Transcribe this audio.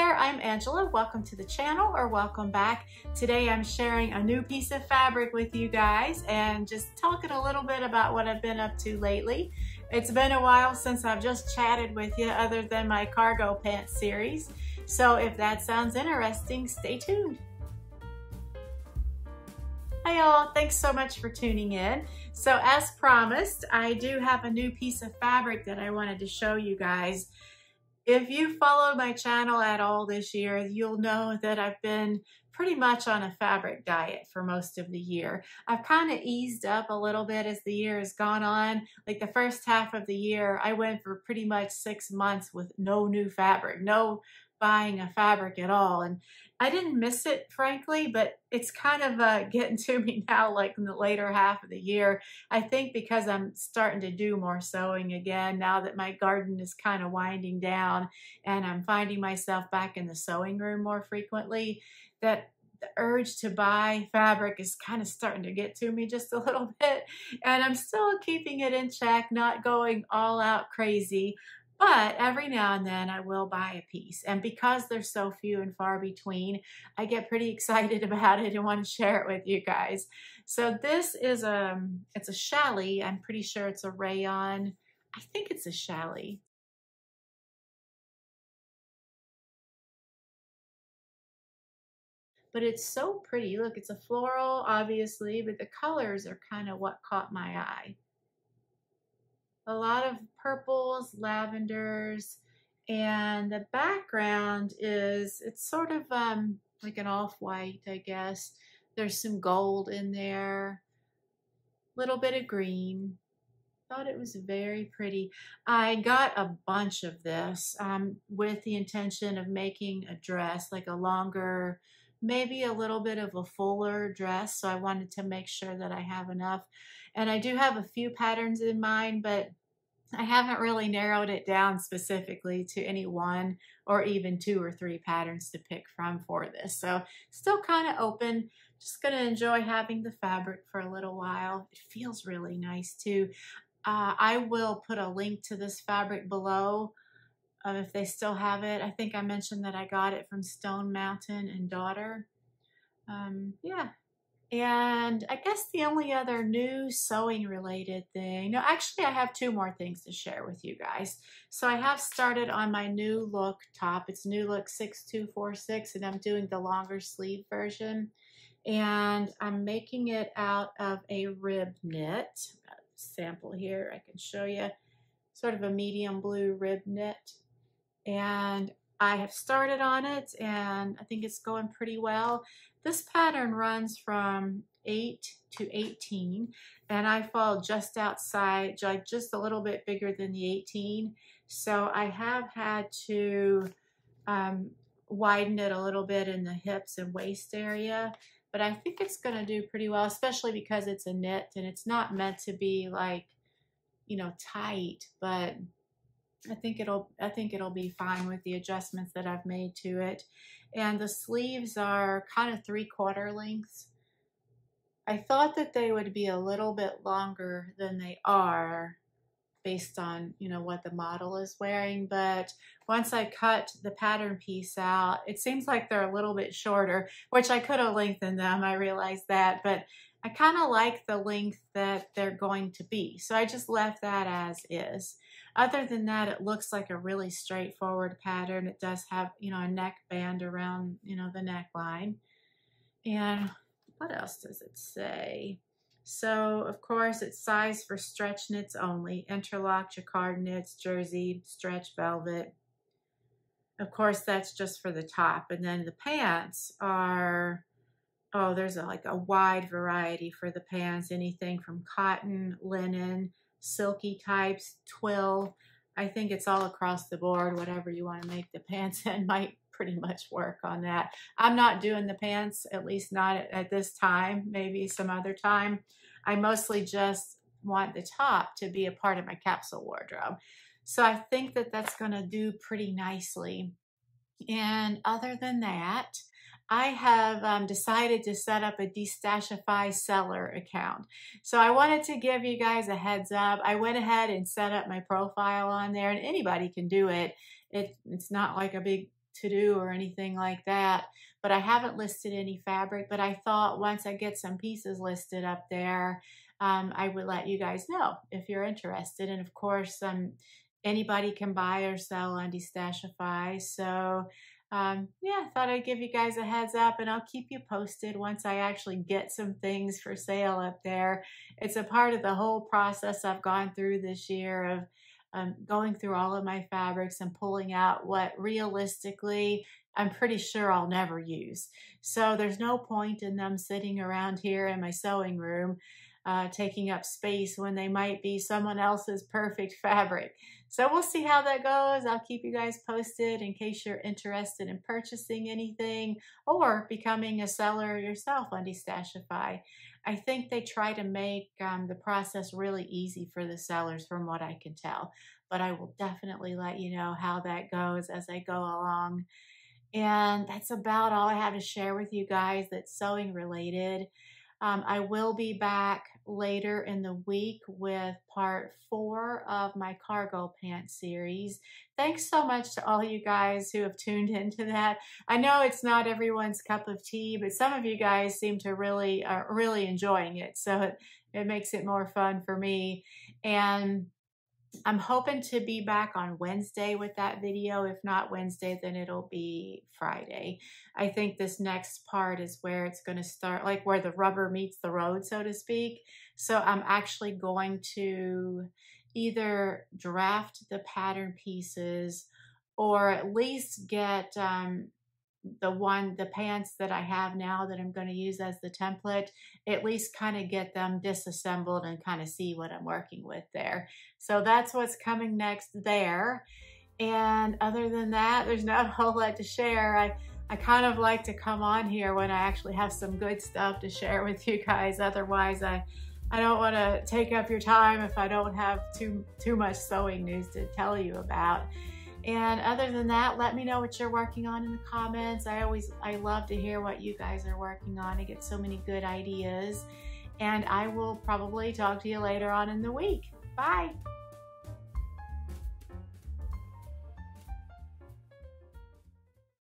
there, I'm Angela. Welcome to the channel, or welcome back. Today I'm sharing a new piece of fabric with you guys and just talking a little bit about what I've been up to lately. It's been a while since I've just chatted with you other than my cargo pants series. So if that sounds interesting, stay tuned. Hi y'all, thanks so much for tuning in. So as promised, I do have a new piece of fabric that I wanted to show you guys. If you followed my channel at all this year, you'll know that I've been pretty much on a fabric diet for most of the year. I've kind of eased up a little bit as the year has gone on. Like the first half of the year, I went for pretty much 6 months with no new fabric, no buying a fabric at all. And I didn't miss it, frankly, but it's kind of getting to me now, like in the later half of the year. I think because I'm starting to do more sewing again, now that my garden is kind of winding down and I'm finding myself back in the sewing room more frequently, that the urge to buy fabric is kind of starting to get to me just a little bit. And I'm still keeping it in check, not going all out crazy. But every now and then I will buy a piece. And because they're so few and far between, I get pretty excited about it and want to share it with you guys. So this is it's a challis. I'm pretty sure it's a rayon. I think it's a challis. But it's so pretty. Look, it's a floral, obviously, but the colors are kind of what caught my eye. A lot of purples, lavenders, and the background it's sort of like an off-white, I guess. There's some gold in there, a little bit of green. Thought it was very pretty. I got a bunch of this with the intention of making a dress, like a longer, maybe a little bit of a fuller dress. So I wanted to make sure that I have enough. And I do have a few patterns in mind, but I haven't really narrowed it down specifically to any one or even 2 or 3 patterns to pick from for this. So still kind of open. Just going to enjoy having the fabric for a little while. It feels really nice too. I will put a link to this fabric below if they still have it. I think I mentioned that I got it from Stonemountain Daughter. Yeah. And I guess the only other new sewing related thing, no, actually I have 2 more things to share with you guys. So I have started on my new look top. It's new look 6246 and I'm doing the longer sleeve version. And I'm making it out of a rib knit. Sample here, I can show you. Sort of a medium blue rib knit. And I have started on it and I think it's going pretty well. This pattern runs from 8 to 18 and I fall just outside, like just a little bit bigger than the 18. So I have had to widen it a little bit in the hips and waist area, but I think it's going to do pretty well, especially because it's a knit and it's not meant to be like, you know, tight, but I think it'll be fine with the adjustments that I've made to it. And the sleeves are kind of 3/4 lengths. I thought that they would be a little bit longer than they are based on, you know, what the model is wearing, but once I cut the pattern piece out, it seems like they're a little bit shorter, which I could have lengthened them, I realized that, but I kind of like the length that they're going to be. So I just left that as is. Other than that, it looks like a really straightforward pattern. It does have, you know, a neck band around, you know, the neckline. And what else does it say? So, of course, it's size for stretch knits only. Interlock, jacquard knits, jersey, stretch velvet. Of course, that's just for the top. And then the pants are, oh, there's like a wide variety for the pants. Anything from cotton, linen, silky types, twill. I think it's all across the board. Whatever you want to make the pants in might pretty much work on that. I'm not doing the pants, at least not at this time, maybe some other time. I mostly just want the top to be a part of my capsule wardrobe. So I think that that's going to do pretty nicely. And other than that, I have decided to set up a Destashify seller account. So I wanted to give you guys a heads up. I went ahead and set up my profile on there, and anybody can do it. It's not like a big to do or anything like that, but I haven't listed any fabric. But I thought once I get some pieces listed up there, I would let you guys know if you're interested. And of course, anybody can buy or sell on Destashify. So yeah, I thought I'd give you guys a heads up, and I'll keep you posted once I actually get some things for sale up there. It's a part of the whole process I've gone through this year of going through all of my fabrics and pulling out what realistically I'm pretty sure I'll never use. So there's no point in them sitting around here in my sewing room taking up space when they might be someone else's perfect fabric. So we'll see how that goes. I'll keep you guys posted in case you're interested in purchasing anything or becoming a seller yourself on Destashify. I think they try to make the process really easy for the sellers from what I can tell, but I will definitely let you know how that goes as I go along. And that's about all I have to share with you guys that's sewing related. I will be back later in the week with part 4 of my cargo pants series. Thanks so much to all you guys who have tuned into that. I know it's not everyone's cup of tea, but some of you guys seem to really enjoying it. So it makes it more fun for me. And I'm hoping to be back on Wednesday with that video. If not Wednesday, then it'll be Friday. I think this next part is where it's going to start, like where the rubber meets the road, so to speak. So I'm actually going to either draft the pattern pieces or at least get the pants that I have now that I'm going to use as the template, at least kind of get them disassembled and kind of see what I'm working with there. So that's what's coming next there. And other than that, there's not a whole lot to share. I kind of like to come on here when I actually have some good stuff to share with you guys. Otherwise, I don't want to take up your time if I don't have too much sewing news to tell you about. And other than that, let me know what you're working on in the comments. I love to hear what you guys are working on. I get so many good ideas. And I will probably talk to you later on in the week. Bye.